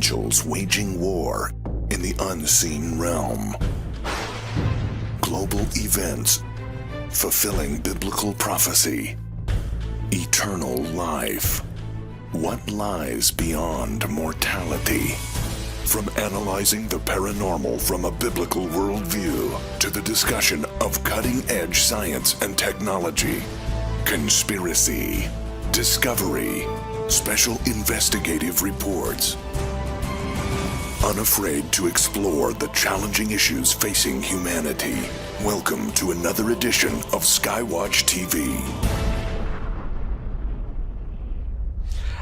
angels waging war in the unseen realm. Global events fulfilling biblical prophecy. Eternal life. What lies beyond mortality? From analyzing the paranormal from a biblical worldview to the discussion of cutting-edge science and technology, conspiracy, discovery, special investigative reports. Unafraid to explore the challenging issues facing humanity. Welcome to another edition of Skywatch TV.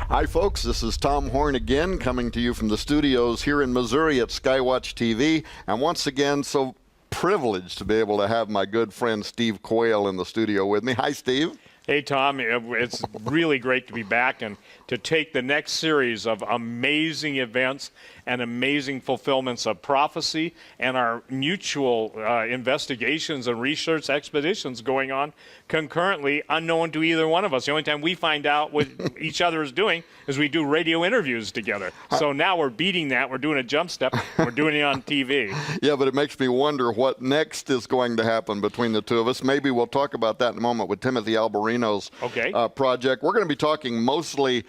Hi folks, this is Tom Horn again, coming to you from the studios here in Missouri at Skywatch TV. And once again, so privileged to be able to have my good friend Steve Quayle in the studio with me. Hi, Steve. Hey, Tom. It's really great to be back and to take the next series of amazing events and amazing fulfillments of prophecy and our mutual investigations and research expeditions going on concurrently, unknown to either one of us. The only time we find out what each other is doing is we do radio interviews together. So now we're beating that. We're doing a jump step. We're doing it on TV. Yeah, but it makes me wonder what next is going to happen between the two of us. Maybe we'll talk about that in a moment with Timothy Alberino's project. We're going to be talking mostly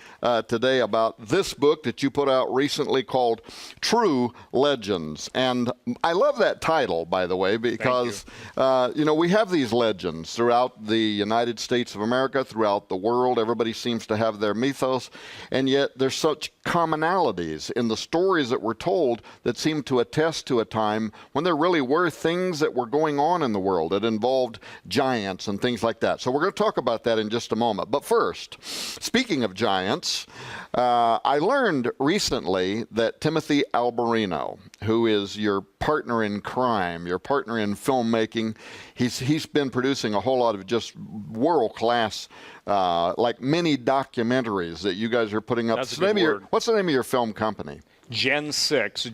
today about this book that you put out recently called True Legends. And I love that title, by the way, because you know, we have these legends throughout the United States of America, throughout the world. Everybody seems to have their mythos, and yet there's such commonalities in the stories that were told that seem to attest to a time when there really were things that were going on in the world that involved giants and things like that. So we're going to talk about that in just a moment. But first, speaking of giants, I learned recently that Timothy Alberino, who is your partner in crime, your partner in filmmaking, he's been producing a whole lot of just world-class, like mini documentaries that you guys are putting up. That's a good word. What's the name of your film company? Gen 6,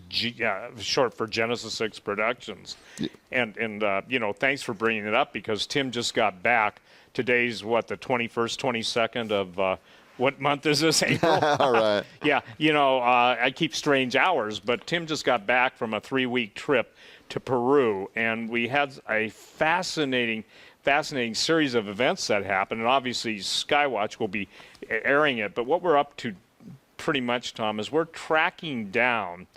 short for Genesis 6 Productions. Yeah. And you know, thanks for bringing it up, because Tim just got back. Today's, what, the 21st, 22nd of, what month is this, April? All right. Yeah, you know, I keep strange hours, but Tim just got back from a 3-week trip to Peru, and we had a fascinating series of events that happened, and obviously Skywatch will be airing it. But what we're up to pretty much, Tom, is we're tracking down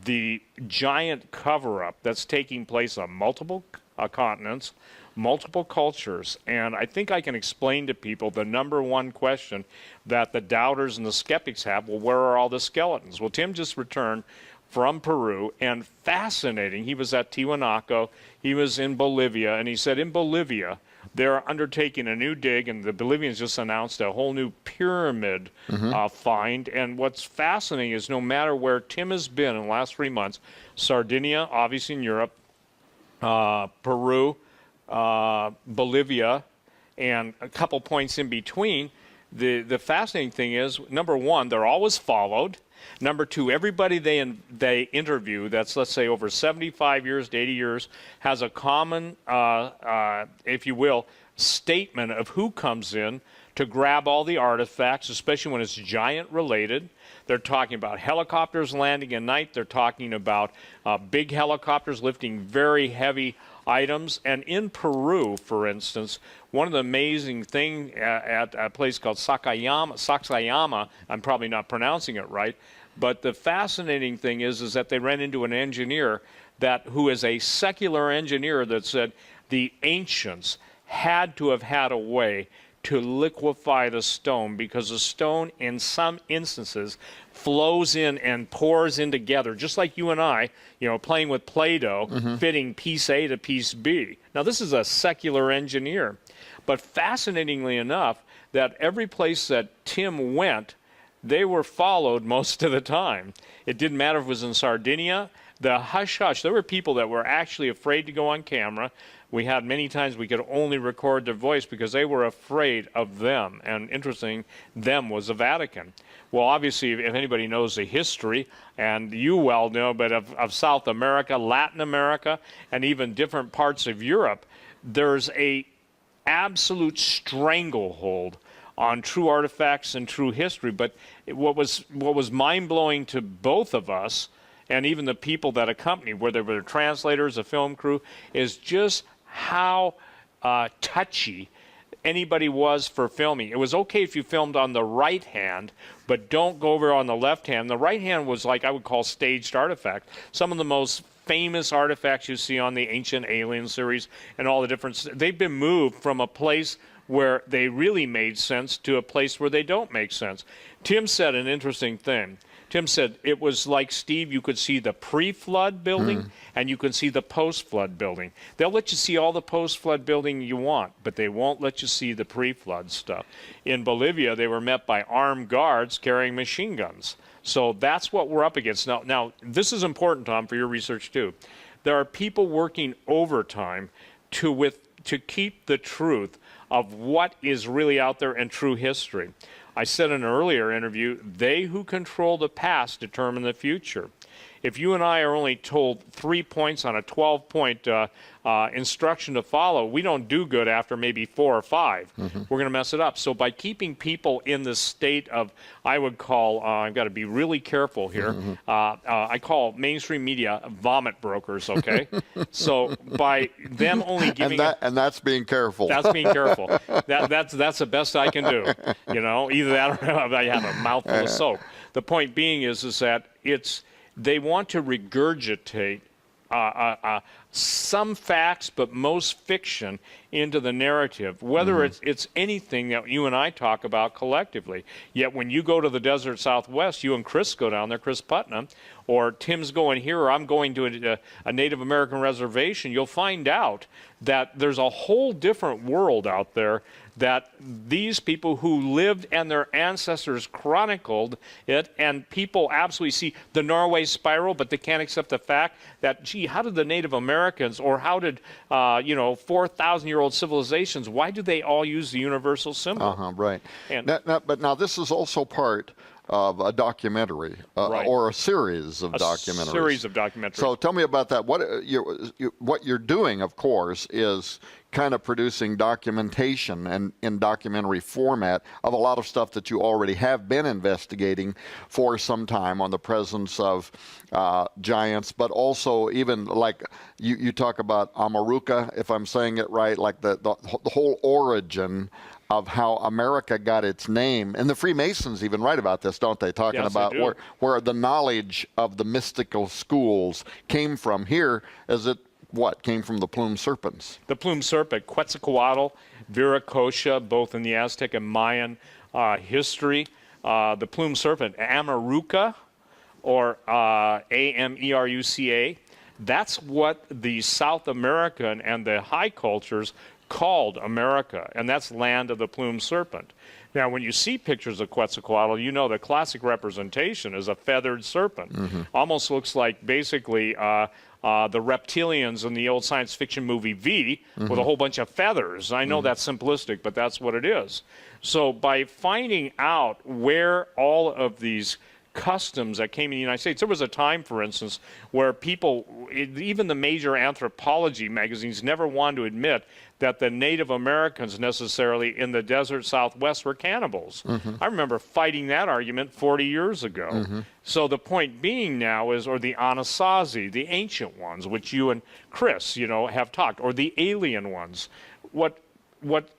the giant cover-up that's taking place on multiple continents, multiple cultures, and I think I can explain to people the number one question that the doubters and the skeptics have. Well, where are all the skeletons? Well, Tim just returned from Peru, and fascinating, he was at Tiwanaku, he was in Bolivia, and he said in Bolivia they're undertaking a new dig, and the Bolivians just announced a whole new pyramid find. And what's fascinating is no matter where Tim has been in the last 3 months, Sardinia, obviously in Europe, Peru, Bolivia, and a couple points in between, the fascinating thing is, number one, they're always followed. Number two, everybody they interview, that's, let's say, over 75 years to 80 years, has a common, if you will, statement of who comes in to grab all the artifacts, especially when it's giant-related. They're talking about helicopters landing at night. They're talking about big helicopters lifting very heavy items. And in Peru, for instance, one of the amazing things at a place called Sacsayama, I'm probably not pronouncing it right, but the fascinating thing is that they ran into an engineer who is a secular engineer that said the ancients had to have had a way to liquefy the stone, because the stone in some instances flows in and pours in together, just like you and I, you know, playing with Play-Doh, fitting piece A to piece B. Now, this is a secular engineer. But fascinatingly enough, that every place that Tim went, they were followed most of the time. It didn't matter if it was in Sardinia. The hush-hush, there were people that were actually afraid to go on camera. We had many times we could only record their voice because they were afraid of them. And interesting, them was the Vatican. Well, obviously, if anybody knows the history, and you well know, but of South America, Latin America, and even different parts of Europe, there's a absolute stranglehold on true artifacts and true history. But what was mind-blowing to both of us, and even the people that accompanied, whether they were translators, a film crew, is just how touchy anybody was for filming. It was okay if you filmed on the right hand, but don't go over on the left hand. The right hand was like I would call staged artifact. Some of the most famous artifacts you see on the Ancient Alien series and all the different, they've been moved from a place where they really made sense to a place where they don't make sense. Tim said an interesting thing. Tim said it was like, Steve, you could see the pre-flood building and you could see the post-flood building. They'll let you see all the post-flood building you want, but they won't let you see the pre-flood stuff. In Bolivia, they were met by armed guards carrying machine guns. So that's what we're up against. Now, this is important, Tom, for your research too. There are people working overtime to keep the truth of what is really out there in true history. I said in an earlier interview, they who control the past determine the future. If you and I are only told 3 points on a 12-point instruction to follow, we don't do good after maybe 4 or 5. We're going to mess it up. So by keeping people in this state of, I would call, I've got to be really careful here, I call mainstream media vomit brokers, okay? So by them only giving... And that's being careful. That's being careful. That's the best I can do. You know, either that or I have a mouthful of soap. The point being is that they want to regurgitate some facts, but most fiction, into the narrative, whether it's anything that you and I talk about collectively. Yet when you go to the desert Southwest, you and Chris go down there, Chris Putnam, or Tim's going here, or I'm going to a Native American reservation, you'll find out that there's a whole different world out there that these people who lived and their ancestors chronicled it, and people absolutely see the Norway spiral, but they can't accept the fact that, gee, how did the Native Americans, or how did 4,000-year-old civilizations, why do they all use the universal symbol? Right. And but now this is also part of a documentary or a series of documentaries. Series of documentaries. So tell me about that. What you're doing, of course, is kind of producing documentation and in documentary format of a lot of stuff that you already have been investigating for some time on the presence of giants, but also even like you talk about Amaruca, if I'm saying it right, like the whole origin of how America got its name. And the Freemasons even write about this, don't they? Talking about where the knowledge of the mystical schools came from. Here, as it came from the plumed serpents? The plumed serpent, Quetzalcoatl, Viracocha, both in the Aztec and Mayan history. The plumed serpent, Amaruca, or Ameruca. That's what the South American and the high cultures called America, and that's land of the plumed serpent. Now, when you see pictures of Quetzalcoatl, you know the classic representation is a feathered serpent. Almost looks like basically the reptilians in the old science fiction movie V with a whole bunch of feathers. I know that's simplistic, but that's what it is. So by finding out where all of these customs that came in the United States. There was a time, for instance, where people, even the major anthropology magazines, never wanted to admit that the Native Americans necessarily in the desert Southwest were cannibals. I remember fighting that argument 40 years ago. So the point being now is, or the Anasazi, the ancient ones, which you and Chris, have talked, or the alien ones. What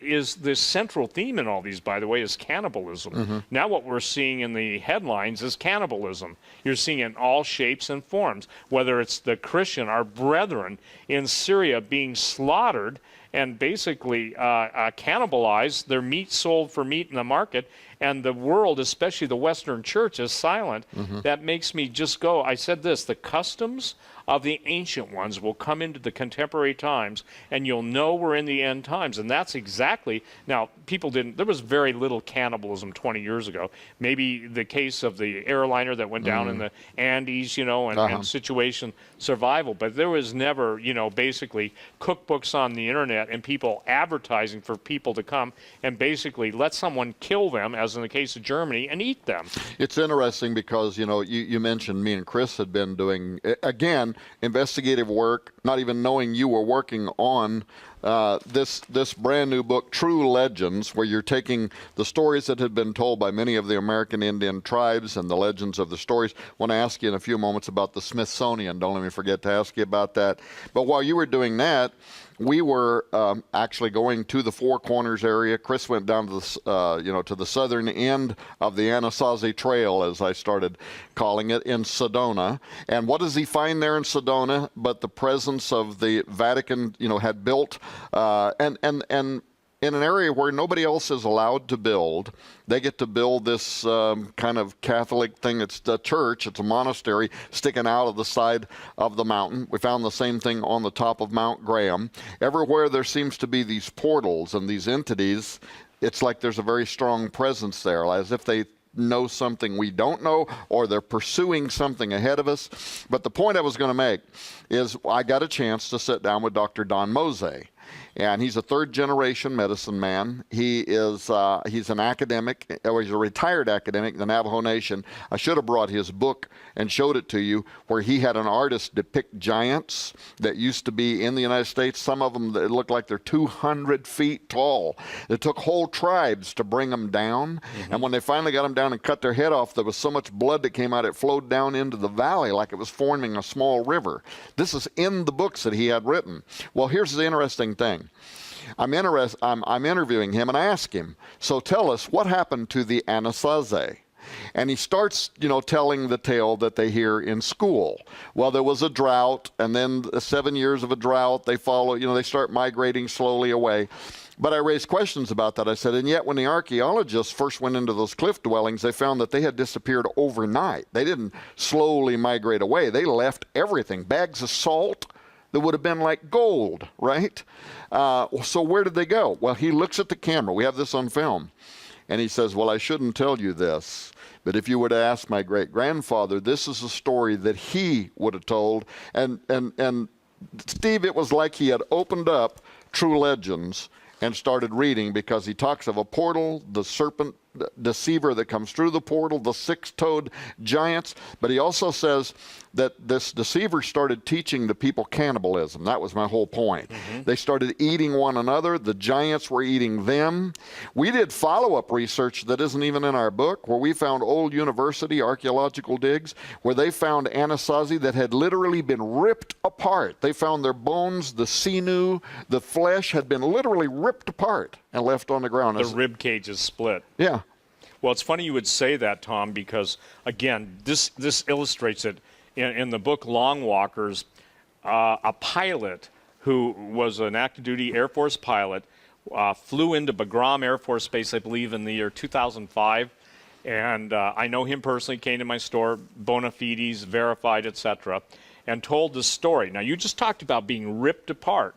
is the central theme in all these, by the way, is cannibalism. Now what we're seeing in the headlines is cannibalism. You're seeing it in all shapes and forms, whether it's the Christian, our brethren in Syria being slaughtered and basically cannibalized, their meat sold for meat in the market, and the world, especially the Western church, is silent. That makes me just go, I said this, the customs of the ancient ones will come into the contemporary times, and you'll know we're in the end times. And that's exactly, now, there was very little cannibalism 20 years ago. Maybe the case of the airliner that went down in the Andes, and situation survival. But there was never, basically cookbooks on the internet and people advertising for people to come and basically let someone kill them, as in the case of Germany, and eat them. It's interesting because, you mentioned me and Chris had been doing, again, doing investigative work, not even knowing you were working on this brand new book, True Legends, where you're taking the stories that had been told by many of the American Indian tribes and the legends of the stories. I want to ask you in a few moments about the Smithsonian. Don't let me forget to ask you about that. But while you were doing that, we were actually going to the Four Corners area. Chris went down to the, to the southern end of the Anasazi Trail, as I started calling it, in Sedona. And what does he find there in Sedona but the presence of the Vatican, had built, and in an area where nobody else is allowed to build. They get to build this kind of Catholic thing. It's a church. It's a monastery sticking out of the side of the mountain. We found the same thing on the top of Mount Graham. Everywhere there seems to be these portals and these entities, it's like there's a very strong presence there, as if they know something we don't know, or they're pursuing something ahead of us. But the point I was going to make is I got a chance to sit down with Dr. Don Mose. And he's a third-generation medicine man. He's an academic, or he's a retired academic in the Navajo Nation. I should have brought his book and showed it to you, where he had an artist depict giants that used to be in the United States. Some of them that look like they're 200 feet tall. It took whole tribes to bring them down. And when they finally got them down and cut their head off, there was so much blood that came out, it flowed down into the valley like it was forming a small river. This is in the books that he had written. Well, here's the interesting thing. I'm interviewing him, and I ask him, so tell us, what happened to the Anasazi? And he starts, telling the tale that they hear in school. Well, there was a drought, and then 7 years of a drought, they follow, they start migrating slowly away. But I raised questions about that. I said, and yet when the archaeologists first went into those cliff dwellings, they found that they had disappeared overnight. They didn't slowly migrate away. They left everything, bags of salt that would have been like gold, right? So where did they go? Well, he looks at the camera. We have this on film. And he says, well, I shouldn't tell you this, but if you were to ask my great-grandfather, this is a story that he would have told. And Steve, it was like he had opened up True Legends and started reading, because he talks of a portal, the serpent deceiver that comes through the portal, the six-toed giants. But he also says that this deceiver started teaching the people cannibalism. That was my whole point. They started eating one another. The giants were eating them. We did follow-up research that isn't even in our book, where we found old university archaeological digs where they found Anasazi that had literally been ripped apart. They found their bones, the sinew, the flesh had been literally ripped apart and left on the ground. The rib cage is split. Yeah. Well, it's funny you would say that, Tom, because, again, this illustrates it. In the book Long Walkers, a pilot who was an active-duty Air Force pilot flew into Bagram Air Force Base, I believe, in the year 2005. And I know him personally, came to my store, bona fides, verified, etc., and told the story. Now, you just talked about being ripped apart.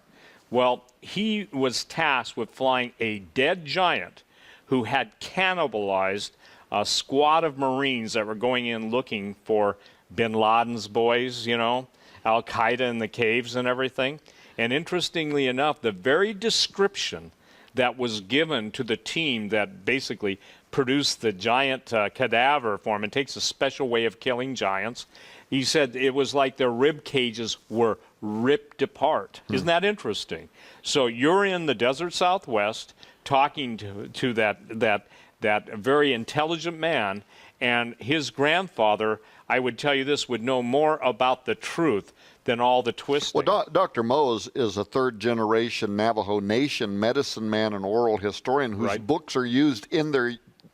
Well, he was tasked with flying a dead giant who had cannibalized a squad of Marines that were going in looking for bin Laden's boys, Al-Qaeda in the caves and everything. And interestingly enough, the very description that was given to the team that basically produced the giant cadaver for him, and takes a special way of killing giants, he said it was like their rib cages were ripped apart. Isn't that interesting? So you're in the desert Southwest talking to that very intelligent man, and his grandfather, I would tell you this, would know more about the truth than all the twisting. Well, Dr. Mose is a third-generation Navajo Nation medicine man and oral historian whose books are used in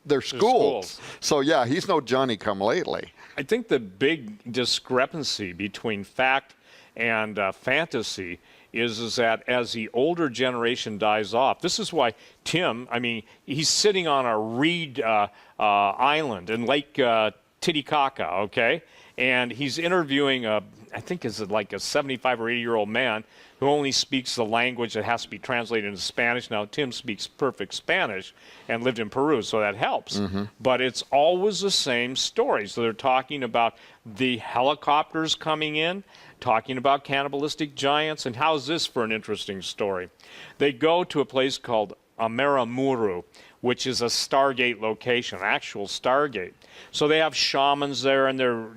their schools. So, yeah, he's no Johnny-come-lately. I think the big discrepancy between fact and fantasy is that as the older generation dies off, this is why Tim, he's sitting on a reed island in Lake Titicaca, okay? And he's interviewing I think is like a 75 or 80-year-old man who only speaks the language that has to be translated into Spanish. Now, Tim speaks perfect Spanish and lived in Peru, so that helps. But it's always the same story. So they're talking about the helicopters coming in, talking about cannibalistic giants, and how's this for an interesting story? They go to a place called Amaramuru, which is a Stargate location, actual Stargate. So they have shamans there, and they're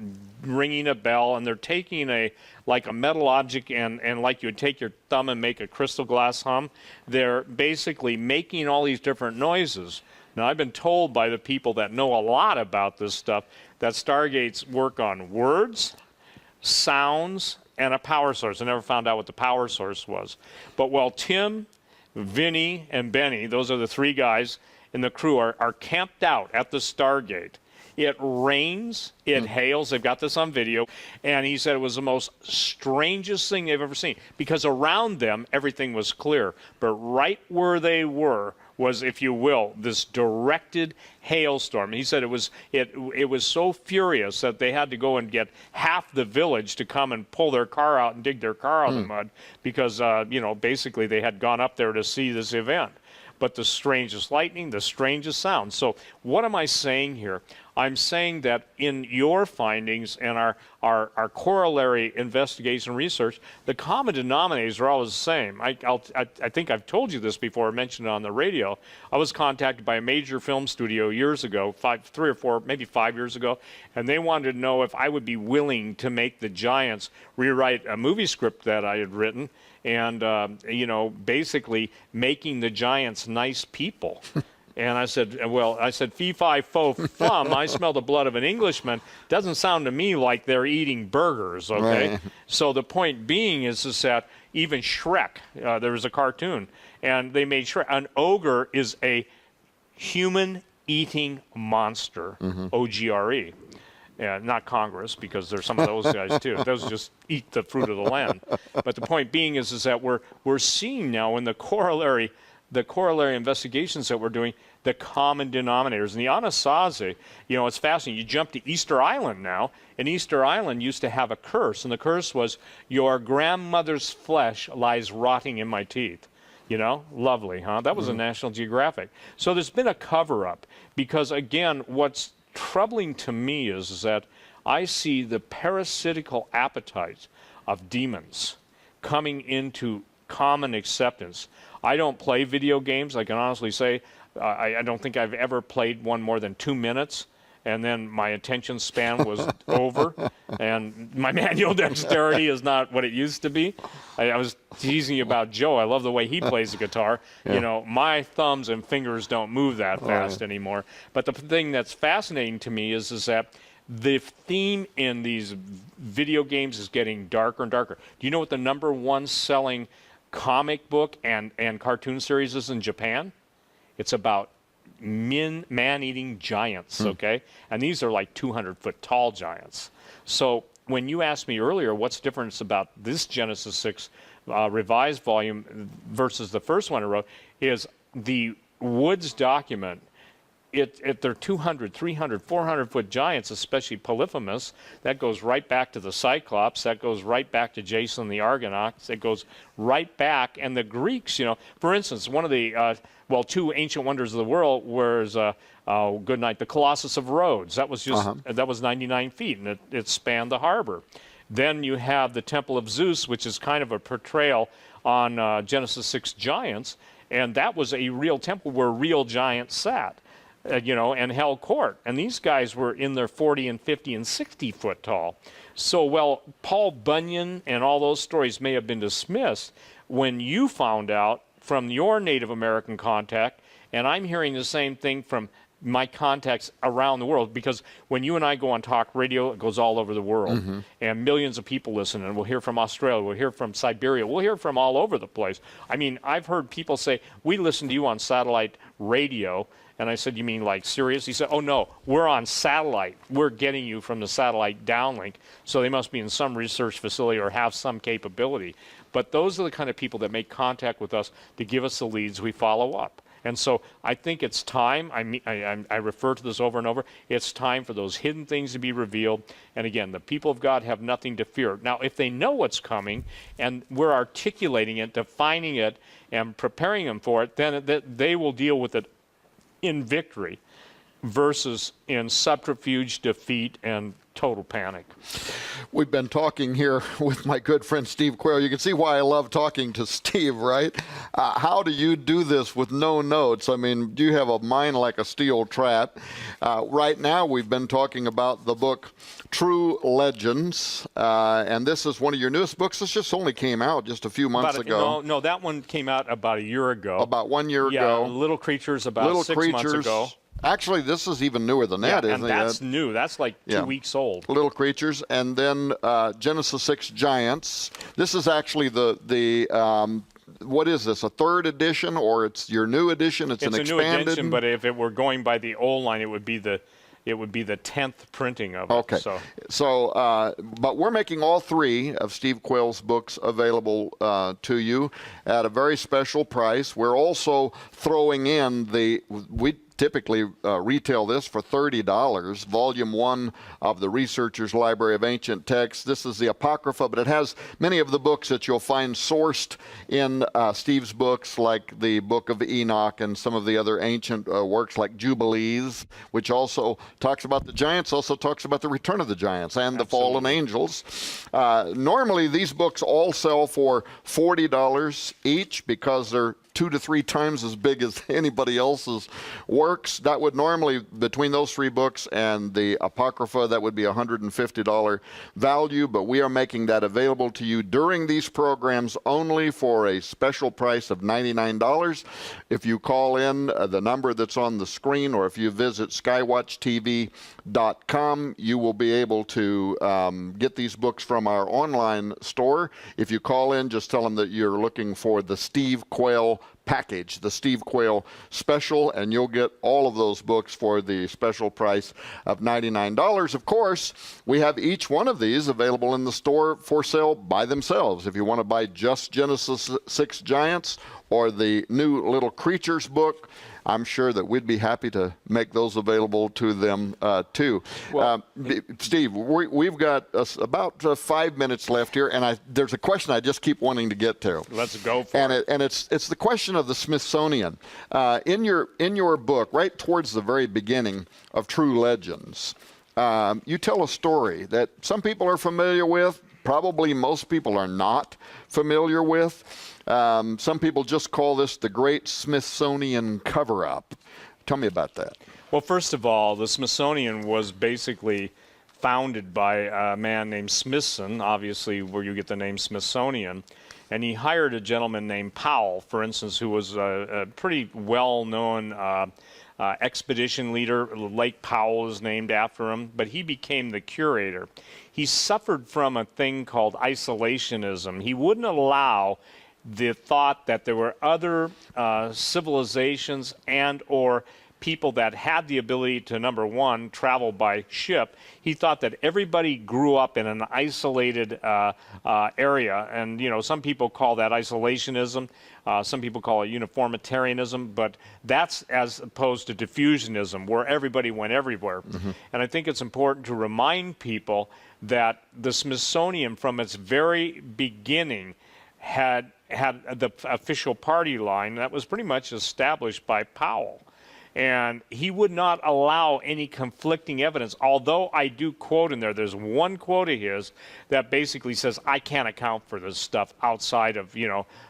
ringing a bell, and they're taking like a metal object and like you would take your thumb and make a crystal glass hum. They're basically making all these different noises. Now, I've been told by the people that know a lot about this stuff that stargates work on words, sounds, and a power source. I never found out what the power source was. But while Tim, Vinny, and Benny, those are the three guys in the crew, are camped out at the Stargate, it rains, it hails. They've got this on video. And he said it was the most strangest thing they've ever seen, because around them, everything was clear. But right where they were was, if you will, this directed hailstorm. He said it was so furious that they had to go and get half the village to come and pull their car out and dig their car out of the mud, because basically they had gone up there to see this event. But the strangest lightning, the strangest sound. So what am I saying here? I'm saying that in your findings and our corollary investigation research, the common denominators are always the same. I think I've told you this before, I mentioned it on the radio. I was contacted by a major film studio years ago, 3 or 4, maybe 5 years ago, and they wanted to know if I would be willing to make the Giants rewrite a movie script that I had written, and basically making the Giants nice people. And I said, fee, fi, fo, fum, I smell the blood of an Englishman. Doesn't sound to me like they're eating burgers, okay? Right. So the point being is that even Shrek, there was a cartoon, and they made Shrek. An ogre is a human-eating monster, O-G-R-E. Yeah, not Congress, because there's some of those guys too. Those just eat the fruit of the land. But the point being is that we're seeing now in the corollary investigations that we're doing, the common denominators. And the Anasazi, it's fascinating. You jump to Easter Island now, and Easter Island used to have a curse, and the curse was, your grandmother's flesh lies rotting in my teeth. Lovely, huh? That was a National Geographic. So there's been a cover-up, because, again, what's troubling to me is that I see the parasitical appetite of demons coming into common acceptance. I don't play video games. I can honestly say I don't think I've ever played one more than 2 minutes, and then my attention span was over, and my manual dexterity is not what it used to be. I was teasing you about Joe. I love the way he plays the guitar. Yeah. My thumbs and fingers don't move that fast anymore. But the thing that's fascinating to me is that the theme in these video games is getting darker and darker. Do you know what the #1 selling comic book and cartoon series is in Japan? It's about man-eating giants, okay? And these are like 200-foot tall giants. So when you asked me earlier what's the difference about this Genesis 6 revised volume versus the first one I wrote, is the Woods document. They're 200, 300, 400-foot giants, especially Polyphemus. That goes right back to the Cyclops. That goes right back to Jason the Argonauts. It goes right back. And the Greeks, for instance, one of the, two ancient wonders of the world was, good night, the Colossus of Rhodes. That was that was 99 feet, and it spanned the harbor. Then you have the Temple of Zeus, which is kind of a portrayal on Genesis 6 giants, and that was a real temple where real giants sat. And held court. And these guys were in their 40 and 50 and 60 foot tall. So, Paul Bunyan and all those stories may have been dismissed when you found out from your Native American contact, and I'm hearing the same thing from my contacts around the world, because when you and I go on talk radio, it goes all over the world, and millions of people listen, and we'll hear from Australia, we'll hear from Siberia, we'll hear from all over the place. I mean, I've heard people say, we listen to you on satellite radio. And I said, you mean like Sirius? He said, oh, no, we're on satellite. We're getting you from the satellite downlink. So they must be in some research facility or have some capability. But those are the kind of people that make contact with us to give us the leads we follow up. And so I think it's time, I refer to this over and over, it's time for those hidden things to be revealed. And again, the people of God have nothing to fear. Now, if they know what's coming and we're articulating it, defining it, and preparing them for it, then they will deal with it in victory versus in subterfuge, defeat, and total panic. We've been talking here with my good friend Steve Quayle. You can see why I love talking to Steve, right? How do you do this with no notes? I mean, you have a mind like a steel trap. Right now, we've been talking about the book True Legends, and this is one of your newest books. This just only came out just a few months ago. No, that one came out about a year ago. About 1 year ago. Yeah, Little Creatures about 6 months ago. Actually, this is even newer than that, isn't it? And that's new. That's like 2 weeks old. Little Creatures, and then Genesis 6 Giants. This is actually the what is this, a third edition, or it's your new edition? It's an expanded? New edition, but if it were going by the old line, it would be the 10th printing of it. Okay. So, but we're making all three of Steve Quayle's books available to you at a very special price. We're also throwing in we typically retail this for $30, Volume 1 of the Researcher's Library of Ancient Texts. This is the Apocrypha, but it has many of the books that you'll find sourced in Steve's books, like the Book of Enoch and some of the other ancient works like Jubilees, which also talks about the giants, also talks about the return of the giants and the fallen angels. Normally, these books all sell for $40 each because they're 2 to 3 times as big as anybody else's works. That would normally, between those 3 books and the Apocrypha, that would be $150 value, but we are making that available to you during these programs only for a special price of $99. If you call in the number that's on the screen, or if you visit skywatchtv.com, you will be able to get these books from our online store. If you call in, just tell them that you're looking for the Steve Quayle package, the Steve Quayle special, and you'll get all of those books for the special price of $99. Of course, we have each one of these available in the store for sale by themselves. If you want to buy just Genesis 6 Giants or the new Little Creatures book, I'm sure that we'd be happy to make those available to them too. Well, Steve, we've got about 5 minutes left here, and there's a question I just keep wanting to get to. Let's go for it. And it's the question of the Smithsonian. In your book, right towards the very beginning of True Legends, you tell a story that some people are familiar with, probably most people are not familiar with. Some people just call this the Great Smithsonian Cover-Up. Tell me about that. Well, first of all, the Smithsonian was basically founded by a man named Smithson, obviously where you get the name Smithsonian, and he hired a gentleman named Powell, for instance, who was a pretty well-known expedition leader. Lake Powell is named after him, but he became the curator. He suffered from a thing called isolationism. He wouldn't allow the thought that there were other civilizations and or people that had the ability to, number one, travel by ship. He thought that everybody grew up in an isolated area, and some people call that isolationism. Some people call it uniformitarianism, but that's as opposed to diffusionism, where everybody went everywhere. Mm-hmm. And I think it's important to remind people that the Smithsonian, from its very beginning, had the official party line that was pretty much established by Powell. And he would not allow any conflicting evidence, although I do quote in there, there's one quote of his that basically says, I can't account for this stuff outside of,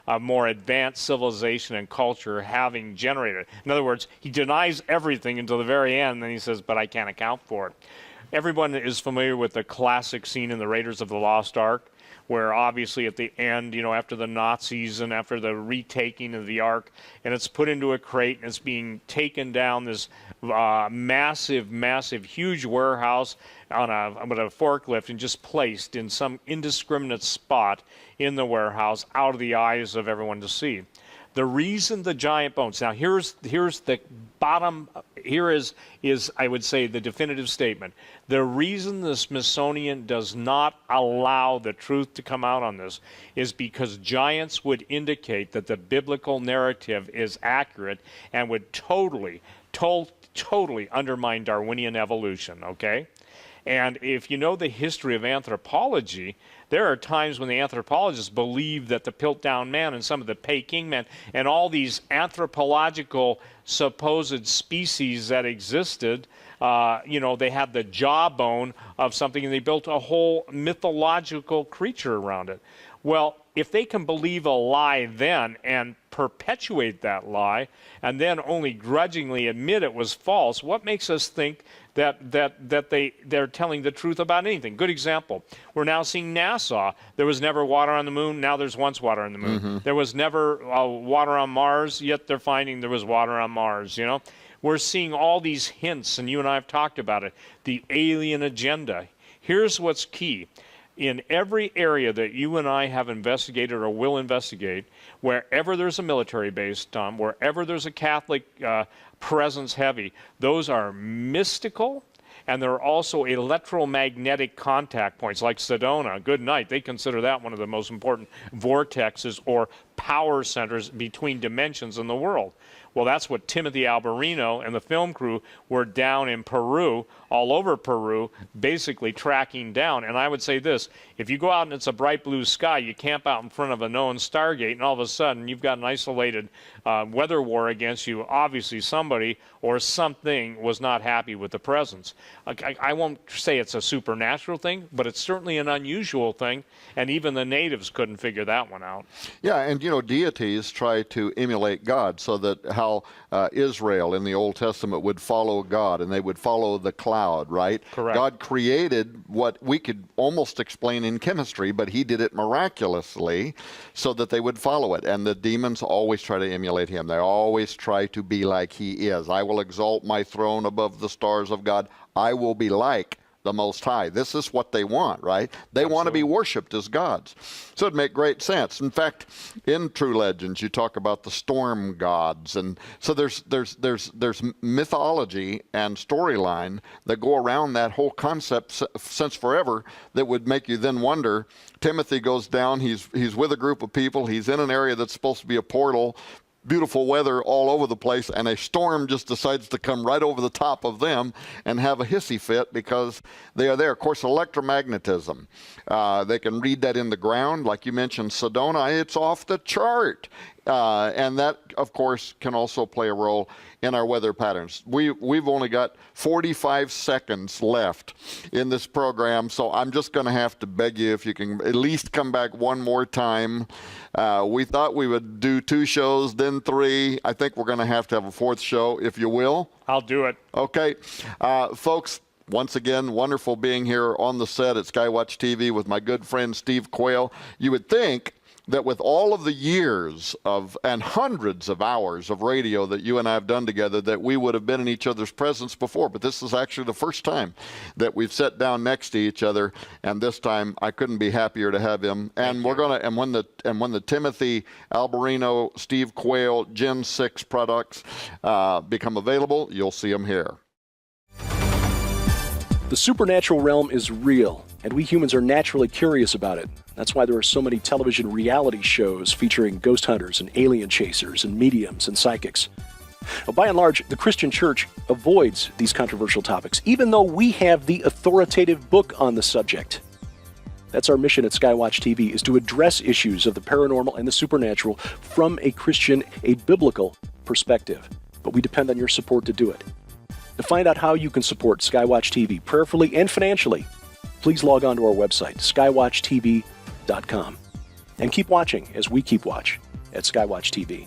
a more advanced civilization and culture having generated it. In other words, he denies everything until the very end, and then he says, but I can't account for it. Everyone is familiar with the classic scene in the Raiders of the Lost Ark, where obviously at the end, after the Nazis and after the retaking of the Ark, and it's put into a crate and it's being taken down this massive, huge warehouse on a forklift and just placed in some indiscriminate spot in the warehouse out of the eyes of everyone to see. The reason the giant bones, now here's the bottom, here is I would say the definitive statement. The reason the Smithsonian does not allow the truth to come out on this is because giants would indicate that the biblical narrative is accurate and would totally undermine Darwinian evolution, okay? And if you know the history of anthropology, there are times when the anthropologists believe that the Piltdown Man and some of the Peking Man and all these anthropological supposed species that existed, they had the jawbone of something, and they built a whole mythological creature around it. Well, if they can believe a lie then and perpetuate that lie and then only grudgingly admit it was false, what makes us think that they're telling the truth about anything? Good example. We're now seeing NASA. There was never water on the moon. Now there's once water on the moon. Mm-hmm. There was never water on Mars, yet they're finding there was water on Mars, We're seeing all these hints, and you and I have talked about it, the alien agenda. Here's what's key. In every area that you and I have investigated or will investigate, wherever there's a military base, Tom, wherever there's a Catholic presence heavy, those are mystical, and there are also electromagnetic contact points like Sedona. Good night. They consider that one of the most important vortexes or power centers between dimensions in the world. Well, that's what Timothy Alberino and the film crew were down in Peru, all over Peru, basically tracking down. And I would say this, if you go out and it's a bright blue sky, you camp out in front of a known Stargate, and all of a sudden you've got an isolated weather war against you, obviously somebody or something was not happy with the presence. I won't say it's a supernatural thing, but it's certainly an unusual thing, and even the natives couldn't figure that one out. Yeah, and deities try to emulate God, so that how Israel in the Old Testament would follow God, and they would follow the cloud, right? Correct. God created what we could almost explain in chemistry, but he did it miraculously so that they would follow it. And the demons always try to emulate him. They always try to be like he is. I will exalt my throne above the stars of God. I will be like the Most High. This is what they want, right? They Absolutely. want to be worshipped as gods. So it'd make great sense. In fact, in True Legends, you talk about the storm gods, and so there's mythology and storyline that go around that whole concept since forever that would make you then wonder. Timothy goes down. He's with a group of people. He's in an area that's supposed to be a portal. Beautiful weather all over the place, and a storm just decides to come right over the top of them and have a hissy fit because they are there. Of course, electromagnetism. They can read that in the ground. Like you mentioned, Sedona, it's off the chart. And that, of course, can also play a role in our weather patterns. We've only got 45 seconds left in this program, so I'm just going to have to beg you if you can at least come back one more time. We thought we would do 2 shows, then 3. I think we're going to have a 4th show, if you will. I'll do it. Okay. Folks, once again, wonderful being here on the set at Skywatch TV with my good friend Steve Quayle. You would think that with all of the years and hundreds of hours of radio that you and I have done together, that we would have been in each other's presence before. But this is actually the first time that we've sat down next to each other, and this time I couldn't be happier to have him. And when the Timothy Alberino, Steve Quayle Gen 6 products become available, you'll see them here. The supernatural realm is real, and we humans are naturally curious about it. That's why there are so many television reality shows featuring ghost hunters and alien chasers and mediums and psychics. Well, by and large, the Christian church avoids these controversial topics, even though we have the authoritative book on the subject. That's our mission at Skywatch TV, is to address issues of the paranormal and the supernatural from a Christian, a biblical perspective. But we depend on your support to do it. To find out how you can support Skywatch TV prayerfully and financially, please log on to our website, skywatchtv.com. And keep watching as we keep watch at Skywatch TV.